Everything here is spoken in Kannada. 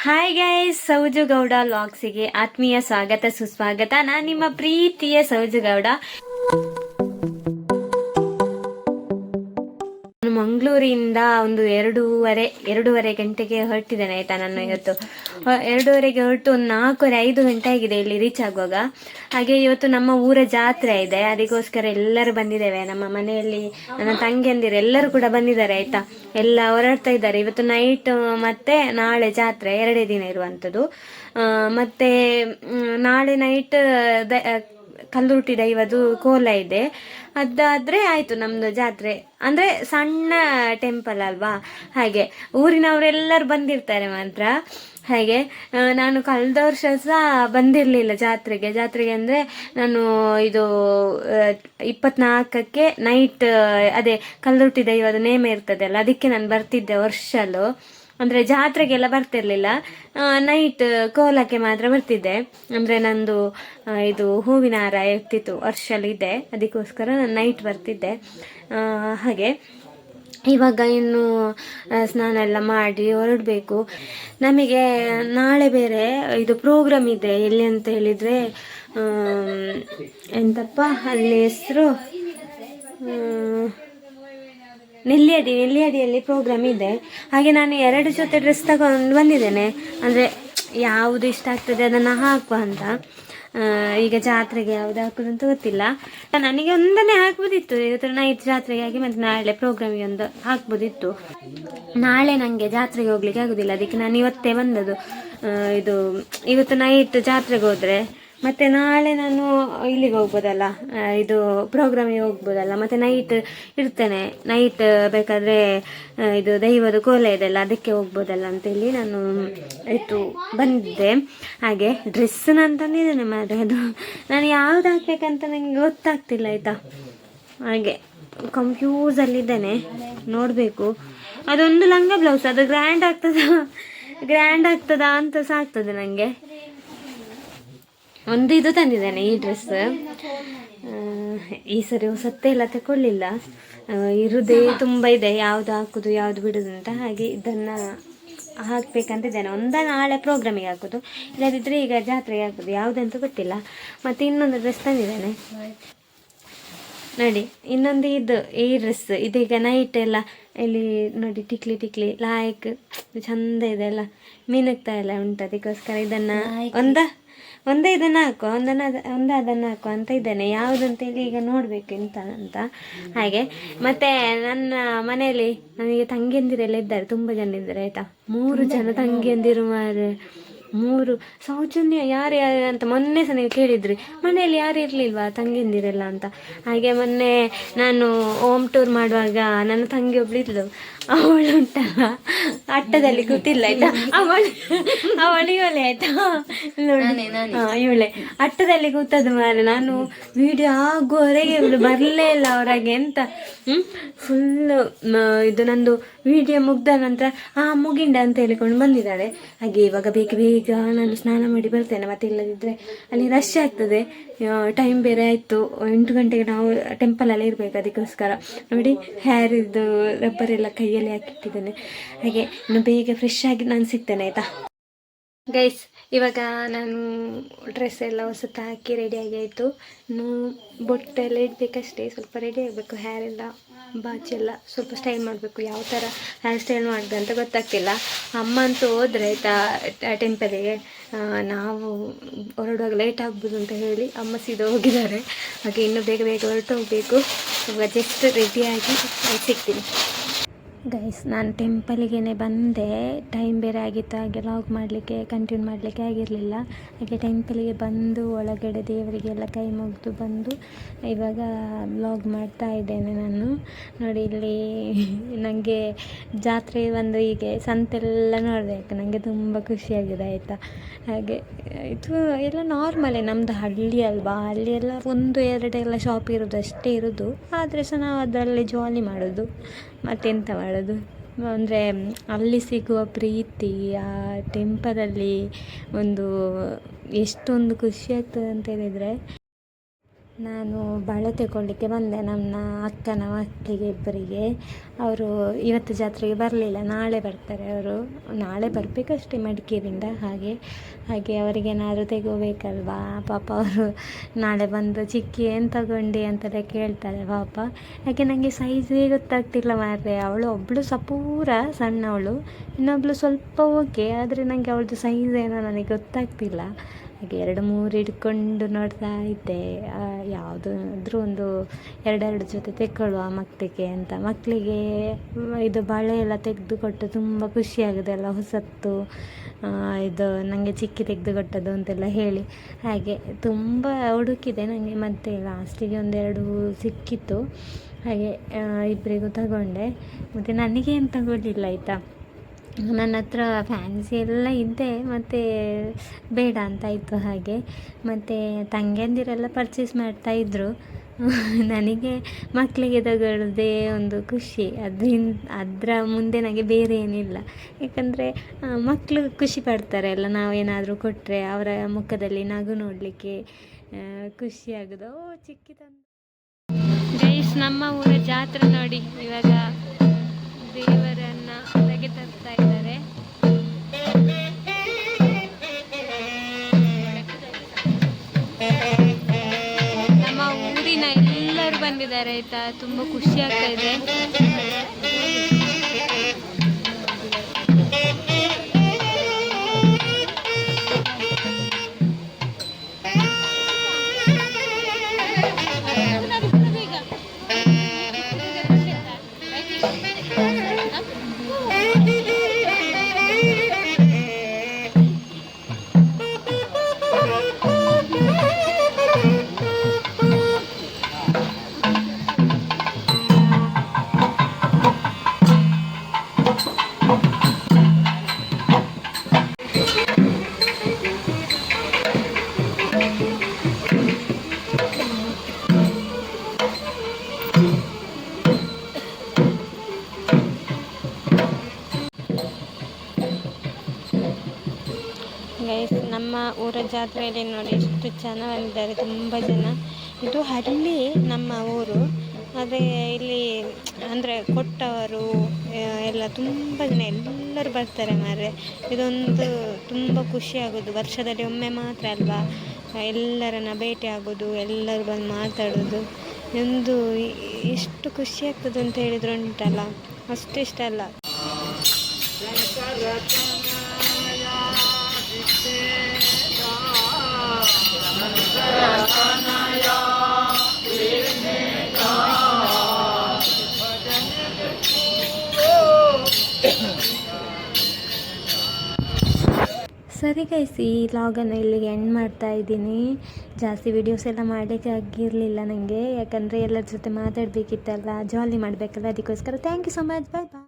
ಹಾಯ್ ಗೈಸ್, ಸೌಜು ಗೌಡ ಲಾಗ್ಸಿಗೆ ಆತ್ಮೀಯ ಸ್ವಾಗತ ಸುಸ್ವಾಗತ. ನಾನು ನಿಮ್ಮ ಪ್ರೀತಿಯ ಸೌಜು ಗೌಡ. ನಾನು ಮಂಗಳೂರಿಂದ ಒಂದು ಎರಡೂವರೆ ಗಂಟೆಗೆ ಹೊರಟಿದ್ದೇನೆ ಆಯ್ತಾ. ನಾನು ಇವತ್ತು 2:30ಗೆ ಹೊರಟು ಒಂದು 4:30-5 ಗಂಟೆ ಆಗಿದೆ ಇಲ್ಲಿ ರೀಚ್ ಆಗುವಾಗ. ಹಾಗೆ ಇವತ್ತು ನಮ್ಮ ಊರ ಜಾತ್ರೆ ಇದೆ, ಅದಕ್ಕೋಸ್ಕರ ಎಲ್ಲರೂ ಬಂದಿದ್ದೇವೆ. ನಮ್ಮ ಮನೆಯಲ್ಲಿ ನನ್ನ ತಂಗಿಯಂದಿರು ಎಲ್ಲರೂ ಕೂಡ ಬಂದಿದ್ದಾರೆ ಆಯ್ತಾ. ಎಲ್ಲ ಹೊರಡ್ತಾ ಇದ್ದಾರೆ. ಇವತ್ತು ನೈಟ್ ಮತ್ತೆ ನಾಳೆ ಜಾತ್ರೆ 2 ದಿನ ಇರುವಂಥದ್ದು. ಮತ್ತೆ ನಾಳೆ ನೈಟ್ ಕಲ್ಲುರುಟಿ ದೈವದು ಕೋಲ ಇದೆ. ಅದಾದ್ರೆ ಆಯ್ತು ನಮ್ದು ಜಾತ್ರೆ. ಅಂದ್ರೆ ಸಣ್ಣ ಟೆಂಪಲ್ ಅಲ್ವಾ, ಹಾಗೆ ಊರಿನವರೆಲ್ಲರೂ ಬಂದಿರ್ತಾರೆ ಮಾತ್ರ. ಹಾಗೆ ನಾನು ಕಳೆದ ವರ್ಷ ಸಹ ಬಂದಿರಲಿಲ್ಲ ಜಾತ್ರೆಗೆ ಅಂದರೆ ನಾನು ಇದು 24ಕ್ಕೆ ನೈಟ್ ಅದೇ ಕಲ್ಲುರುಟಿ ದೈವದ ನೇಮ ಇರ್ತದಲ್ಲ, ಅದಕ್ಕೆ ನಾನು ಬರ್ತಿದ್ದೆ ವರ್ಷಲು. ಅಂದರೆ ಜಾತ್ರೆಗೆಲ್ಲ ಬರ್ತಿರ್ಲಿಲ್ಲ, ನೈಟ್ ಕೋಲಕ್ಕೆ ಮಾತ್ರ ಬರ್ತಿದ್ದೆ. ಅಂದರೆ ನಂದು ಇದು ಹೂವಿನ ಹಾರ ಇರ್ತಿತ್ತು ವರ್ಷಲಿದೆ, ಅದಕ್ಕೋಸ್ಕರ ನಾನು ನೈಟ್ ಬರ್ತಿದ್ದೆ. ಹಾಗೆ ಇವಾಗ ಇನ್ನು ಸ್ನಾನ ಎಲ್ಲ ಮಾಡಿ ಹೊರಡಬೇಕು. ನಮಗೆ ನಾಳೆ ಬೇರೆ ಇದು ಪ್ರೋಗ್ರಾಮ್ ಇದೆ. ಎಲ್ಲಿ ಅಂತ ಹೇಳಿದರೆ ಎಂತಪ್ಪ ಅಲ್ಲಿ ಹೆಸರು, ನೆಲ್ಲಿಯಡಿಯಲ್ಲಿ ಪ್ರೋಗ್ರಾಮ್ ಇದೆ. ಹಾಗೆ ನಾನು 2 ಜೊತೆ ಡ್ರೆಸ್ ತಗೊಂಡು ಬಂದಿದ್ದೇನೆ. ಅಂದರೆ ಯಾವುದು ಇಷ್ಟ ಆಗ್ತದೆ ಅದನ್ನು ಹಾಕುವ ಅಂತ. ಈಗ ಜಾತ್ರೆಗೆ ಯಾವುದು ಹಾಕೋದಂತ ಗೊತ್ತಿಲ್ಲ. ನನಗೆ ಒಂದನ್ನೇ ಹಾಕ್ಬೋದಿತ್ತು ಇವತ್ತು ನೈಟ್ ಜಾತ್ರೆಗೆ ಆಗಿ, ಮತ್ತು ನಾಳೆ ಪ್ರೋಗ್ರಾಮಿಗೆ ಒಂದು ಹಾಕ್ಬೋದಿತ್ತು. ನಾಳೆ ನನಗೆ ಜಾತ್ರೆಗೆ ಹೋಗ್ಲಿಕ್ಕೆ ಆಗೋದಿಲ್ಲ, ಅದಕ್ಕೆ ನಾನು ಇವತ್ತೇ ಬಂದದ್ದು. ಇದು ಇವತ್ತು ನೈಟ್ ಜಾತ್ರೆಗೆ ಹೋದರೆ ಮತ್ತು ನಾಳೆ ನಾನು ಇಲ್ಲಿಗೆ ಹೋಗ್ಬೋದಲ್ಲ, ಇದು ಪ್ರೋಗ್ರಾಮಿಗೆ ಹೋಗ್ಬೋದಲ್ಲ. ಮತ್ತು ನೈಟ್ ಇರ್ತೇನೆ, ನೈಟ್ ಬೇಕಾದರೆ ಇದು ದೈವದ ಕೋಲ ಇದೆಲ್ಲ ಅದಕ್ಕೆ ಹೋಗ್ಬೋದಲ್ಲ ಅಂತೇಳಿ ನಾನು ಬಂದಿದ್ದೆ. ಹಾಗೆ ಡ್ರೆಸ್ ನಾನು ತಂದಿದ್ದೇನೆ ಮಾತ್ರ, ಅದು ನಾನು ಯಾವ್ದು ಹಾಕ್ಬೇಕಂತ ನನಗೆ ಗೊತ್ತಾಗ್ತಿಲ್ಲ ಆಯಿತಾ. ಹಾಗೆ ಕನ್ಫ್ಯೂಸಲ್ಲಿದ್ದೇನೆ, ನೋಡಬೇಕು. ಅದೊಂದು ಲಂಗ ಬ್ಲೌಸ್, ಅದು ಗ್ರ್ಯಾಂಡ್ ಆಗ್ತದಾ ಅಂತ ಸಹ ಆಗ್ತದೆ ನನಗೆ. ಒಂದು ಇದು ತಂದಿದ್ದೇನೆ ಈ ಡ್ರೆಸ್. ಈ ಸರಿ ಹೊಸತ್ತೇ ಎಲ್ಲ ತಗೊಳ್ಳಿಲ್ಲ, ಇರುದೇ ತುಂಬ ಇದೆ, ಯಾವುದು ಹಾಕೋದು ಯಾವುದು ಬಿಡೋದು ಅಂತ. ಹಾಗೆ ಇದನ್ನು ಹಾಕ್ಬೇಕಂತಿದ್ದೇನೆ. ನಾಳೆ ಪ್ರೋಗ್ರಾಮಿಗೆ ಹಾಕೋದು, ಇಲ್ಲದಿದ್ದರೆ ಈಗ ಜಾತ್ರೆಗೆ ಹಾಕೋದು, ಯಾವುದಂತ ಗೊತ್ತಿಲ್ಲ. ಮತ್ತು ಇನ್ನೊಂದು ಡ್ರೆಸ್ ತಂದಿದ್ದೇನೆ ನೋಡಿ, ಇನ್ನೊಂದು ಈ ಡ್ರೆಸ್ ಇದೀಗ ನೈಟ್ ಎಲ್ಲ ಇಲ್ಲಿ ನೋಡಿ, ಟಿಕ್ಲಿ ಲಾಯ್ಕ್ ಚಂದ ಇದೆ ಎಲ್ಲ, ಮಿನುಗ್ತಾ ಎಲ್ಲ ಉಂಟು. ಅದಕ್ಕೋಸ್ಕರ ಇದನ್ನು ಇದನ್ನು ಹಾಕುವ, ಅದನ್ನು ಹಾಕುವ ಅಂತ ಇದ್ದೇನೆ. ಯಾವುದಂತೇಳಿ ಈಗ ನೋಡಬೇಕು ಎಂತ ಅಂತ. ಹಾಗೆ ಮತ್ತು ನನ್ನ ಮನೆಯಲ್ಲಿ ನನಗೆ ತಂಗಿಯಂದಿರೆಲ್ಲ ಇದ್ದಾರೆ, ತುಂಬ ಜನ ಇದ್ದಾರೆ ಆಯಿತಾ. 3 ಜನ ತಂಗಿಯಂದಿರು ಮಾರೆ, 3 ಸೌಜನ್ಯ ಯಾರು ಅಂತ ಮೊನ್ನೆ ಸಹ ನೀವು ಕೇಳಿದ್ರಿ, ಮನೆಯಲ್ಲಿ ಯಾರು ಇರಲಿಲ್ವಾ ತಂಗಿಯಂದಿರೆಲ್ಲ ಅಂತ. ಹಾಗೆ ಮೊನ್ನೆ ನಾನು ಹೋಮ್ ಟೂರ್ ಮಾಡುವಾಗ ನನ್ನ ತಂಗಿ ಒಬ್ಳಿದ್ಲು, ಅವಳು ಉಂಟಲ್ಲ ಅಟ್ಟದಲ್ಲಿ ಕೂತಿಲ್ಲ ಆಯ್ತಾ, ಅವಳು ಇವಳೆ ಆಯ್ತಾ, ಇವಳೆ ಅಟ್ಟದಲ್ಲಿ ಕೂತದ್ದು ಮಾರೆ. ನಾನು ವಿಡಿಯೋ ಆಗುವವರೆಗೆ ಇವಳು ಬರಲೇ ಇಲ್ಲ ಹೊರಗೆ ಅಂತ. ಫುಲ್ಲು ಇದು ನಂದು ವಿಡಿಯೋ ಮುಗ್ದ ನಂತರ ಮುಗಿಂಡ ಅಂತ ಹೇಳಿಕೊಂಡು ಬಂದಿದ್ದಾಳೆ. ಹಾಗೆ ಇವಾಗ ಬೇಗ ನಾನು ಸ್ನಾನ ಮಾಡಿ ಬರ್ತೇನೆ, ಮತ್ತೆ ಇಲ್ಲದಿದ್ದರೆ ಅಲ್ಲಿ ರಶ್ ಆಗ್ತದೆ. ಟೈಮ್ ಬೇರೆ ಆಯಿತು, 8 ಗಂಟೆಗೆ ನಾವು ಟೆಂಪಲಲ್ಲಿ ಇರಬೇಕು. ಅದಕ್ಕೋಸ್ಕರ ನೋಡಿ, ಹೇರ್ ಇದು ರಬ್ಬರ್ ಎಲ್ಲ ಕೈಯಲ್ಲಿ ಹಾಕಿಟ್ಟಿದ್ದೇನೆ. ಹಾಗೆ ಇನ್ನು ಬೇಗ ಫ್ರೆಶ್ ಆಗಿ ನಾನು ಸಿಗ್ತೇನೆ ಆಯಿತಾ ಗೈಸ್. ಇವಾಗ ನಾನು ಡ್ರೆಸ್ ಎಲ್ಲ ಹೊಸತು ಹಾಕಿ ರೆಡಿಯಾಗಿ ಆಯಿತು. ಇನ್ನು ಬೊಟ್ಟೆಲ್ಲ ಇಡಬೇಕಷ್ಟೇ, ಸ್ವಲ್ಪ ರೆಡಿ ಆಗಬೇಕು. ಹೇರ್ ಎಲ್ಲ ಬಾಚಿ ಎಲ್ಲ ಸ್ವಲ್ಪ ಸ್ಟೈಲ್ ಮಾಡಬೇಕು. ಯಾವ ಥರ ಹೇರ್ ಸ್ಟೈಲ್ ಮಾಡಿದೆ ಅಂತ ಗೊತ್ತಾಗ್ತಿಲ್ಲ. ಅಮ್ಮ ಅಂತೂ ಹೋದ್ರೆ ಆಯಿತಾ ಟೆಂಪಲಿಗೆ, ನಾವು ಹೊರಡುವಾಗ ಲೇಟ್ ಆಗ್ಬೋದು ಅಂತ ಹೇಳಿ ಅಮ್ಮ ಸೀದಾ ಹೋಗಿದ್ದಾರೆ. ಹಾಗೆ ಇನ್ನೂ ಬೇಗ ಹೊರಟು ಹೋಗಬೇಕು. ಇವಾಗ ಜಸ್ಟ್ ರೆಡಿಯಾಗಿ ಸಿಗ್ತೀನಿ ಗೈಸ್. ನಾನು ಟೆಂಪಲಿಗೆ ಬಂದೆ, ಟೈಮ್ ಬೇರೆ ಆಗಿತ್ತು. ಹಾಗೆ ಲಾಗ್ ಮಾಡಲಿಕ್ಕೆ ಕಂಟಿನ್ಯೂ ಮಾಡಲಿಕ್ಕೆ ಆಗಿರಲಿಲ್ಲ. ಹಾಗೆ ಟೆಂಪಲಿಗೆ ಬಂದು ಒಳಗಡೆ ದೇವರಿಗೆಲ್ಲ ಕೈ ಮುಗಿದು ಬಂದು ಇವಾಗ ಲಾಗ್ ಮಾಡ್ತಾ ಇದ್ದೇನೆ ನಾನು. ನೋಡಿ, ಇಲ್ಲಿ ನನಗೆ ಜಾತ್ರೆ ಬಂದು ಹೀಗೆ ಸಂತೆಲ್ಲ ನೋಡಬೇಕು, ನನಗೆ ತುಂಬ ಖುಷಿಯಾಗಿದೆ ಆಯಿತಾ. ಹಾಗೆ ಇದು ಎಲ್ಲ ನಾರ್ಮಲೇ, ನಮ್ಮದು ಹಳ್ಳಿ ಅಲ್ವಾ, ಹಳ್ಳಿಯೆಲ್ಲ 1-2 ಶಾಪ್ ಇರೋದು ಅಷ್ಟೇ ಇರೋದು. ಆದರೆ ಸಹ ನಾವು ಅದರಲ್ಲಿ ಜಾಲಿ ಮಾಡೋದು, ಮತ್ತೆಂತ ಮಾಡೋದು. ಅಂದರೆ ಅಲ್ಲಿ ಸಿಗುವ ಪ್ರೀತಿ ಆ ಟೆಂಪಲಲ್ಲಿ ಎಷ್ಟೊಂದು ಖುಷಿ ಆಗ್ತದೆ ಅಂತ ಹೇಳಿದರೆ ನಾನು ಬಳೆ ತಗೊಳ್ಳಿಕ್ಕೆ ಬಂದೆ ನನ್ನ ಅಕ್ಕನ ಮಕ್ಕಳಿಗೆ ಇಬ್ಬರಿಗೆ. ಅವರು ಇವತ್ತು ಜಾತ್ರೆಗೆ ಬರಲಿಲ್ಲ, ನಾಳೆ ಬರ್ತಾರೆ ಅವರು. ನಾಳೆ ಬರಬೇಕಷ್ಟೇ ಮಡಿಕೇರಿಯಿಂದ. ಹಾಗೆ ಅವರಿಗೇನಾದರೂ ತೆಗೋಬೇಕಲ್ವಾ ಪಾಪ. ಅವರು ನಾಳೆ ಬಂದು ಚಿಕ್ಕಿ ಏನು ತಗೊಂಡು ಅಂತೆಲ್ಲ ಕೇಳ್ತಾರೆ ಪಾಪ. ಯಾಕೆ ನನಗೆ ಸೈಜೇ ಗೊತ್ತಾಗ್ತಿಲ್ಲ ಮಾರ್ರೆ. ಅವಳು ಒಬ್ಬಳು ಸಪೂರ ಸಣ್ಣವಳು, ಇನ್ನೊಬ್ಬಳು ಸ್ವಲ್ಪ ಓಕೆ, ಆದರೆ ನನಗೆ ಅವಳದು ಸೈಜ್ ಏನೋ ನನಗೆ ಗೊತ್ತಾಗ್ತಿಲ್ಲ. ಹಾಗೆ 2-3 ಹಿಡ್ಕೊಂಡು ನೋಡ್ತಾ ಇದ್ದೆ, ಯಾವುದಾದ್ರೂ ಒಂದು 2 ಜೊತೆ ತೆಕ್ಕೊಳ್ಳುವ ಮಕ್ಕಳಿಗೆ ಅಂತ. ಮಕ್ಕಳಿಗೆ ಇದು ಬಳೆ ಎಲ್ಲ ತೆಗೆದುಕೊಟ್ಟು ತುಂಬ ಖುಷಿಯಾಗಿದೆ ಅಲ್ಲ, ಹೊಸತ್ತು ಇದು ನನಗೆ ಚಿಕ್ಕಿ ತೆಗೆದು ಕೊಟ್ಟದ್ದು ಅಂತೆಲ್ಲ ಹೇಳಿ. ಹಾಗೆ ತುಂಬ ಹುಡುಕಿದೆ ನನಗೆ, ಮತ್ತೆ ಲಾಸ್ಟಿಗೆ 1-2 ಸಿಕ್ಕಿತ್ತು. ಹಾಗೆ ಇಬ್ಬರಿಗೂ ತಗೊಂಡೆ. ಮತ್ತು ನನಗೇನು ತಗೊಳ್ಳಿಲ್ಲ ಆಯಿತಾ. ನನ್ನ ಹತ್ರ ಫ್ಯಾನ್ಸಿ ಎಲ್ಲ ಇದ್ದೆ, ಮತ್ತು ಬೇಡ ಅಂತಾಯಿತು ಹಾಗೆ. ಮತ್ತು ತಂಗಿಯಂದಿರೆಲ್ಲ ಪರ್ಚೇಸ್ ಮಾಡ್ತಾಯಿದ್ರು. ನನಗೆ ಮಕ್ಕಳಿಗೆ ತಗೊಳ್ಳೋದೇ ಒಂದು ಖುಷಿ, ಅದರ ಮುಂದೆ ನನಗೆ ಬೇರೆ ಏನಿಲ್ಲ. ಯಾಕಂದರೆ ಮಕ್ಕಳು ಖುಷಿ ಪಡ್ತಾರೆ ಅಲ್ಲ, ನಾವೇನಾದರೂ ಕೊಟ್ಟರೆ ಅವರ ಮುಖದಲ್ಲಿ ನಗು ನೋಡಲಿಕ್ಕೆ ಖುಷಿಯಾಗೋದು. ಚಿಕ್ಕಿ ತಂದು ಗೈಸ್, ನಮ್ಮ ಊರ ಜಾತ್ರೆ ನೋಡಿ, ಇವಾಗ ದೇವರನ್ನು ತೆಗೆದುತ್ತಾ ಇದ್ದಾರೆ. ನಮ್ಮ ಊರಿನ ಎಲ್ಲರೂ ಬಂದಿದ್ದಾರೆ ಆಯ್ತಾ, ತುಂಬ ಖುಷಿ ಆಗ್ತಾ ಇದೆ. ಗೈಸ್, ನಮ್ಮ ಊರ ಜಾತ್ರೆಯಲ್ಲಿ ನೋಡಿ ಎಷ್ಟು ಜನ ಬಂದಿದ್ದಾರೆ, ತುಂಬ ಜನ. ಇದು ಹಳ್ಳಿ ನಮ್ಮ ಊರು, ಆದರೆ ಇಲ್ಲಿ ಅಂದರೆ ಕೊಟ್ಟವರು ಎಲ್ಲ ತುಂಬ ಜನ ಎಲ್ಲರೂ ಬರ್ತಾರೆ ಮಾರ್ರೆ. ಇದೊಂದು ತುಂಬ ಖುಷಿಯಾಗೋದು, ವರ್ಷದಲ್ಲಿ ಒಮ್ಮೆ ಮಾತ್ರ ಅಲ್ವಾ ಎಲ್ಲರನ್ನ ಭೇಟಿ ಆಗೋದು, ಎಲ್ಲರೂ ಬಂದು ಮಾತಾಡೋದು. ಒಂದು ಎಷ್ಟು ಖುಷಿ ಆಗ್ತದೆ ಅಂತ ಹೇಳಿದ್ರೆ ಉಂಟಲ್ಲ, ಅಷ್ಟಿಷ್ಟ ಅಲ್ಲ. ಸರಿ ಗೈಸ್, ಈ ವ್ಲಾಗನ್ನು ಇಲ್ಲಿಗೆ ಎಂಡ್ ಮಾಡ್ತಾ ಇದ್ದೀನಿ. ಜಾಸ್ತಿ ವೀಡಿಯೋಸ್ ಎಲ್ಲ ಮಾಡಲಿಕ್ಕೆ ಆಗಿರಲಿಲ್ಲ ನನಗೆ, ಯಾಕಂದರೆ ಎಲ್ಲರ ಜೊತೆ ಮಾತಾಡಬೇಕಿತ್ತಲ್ಲ, ಜಾಲಿ ಮಾಡಬೇಕಲ್ಲ, ಅದಕ್ಕೋಸ್ಕರ. Thank you so much, bye bye.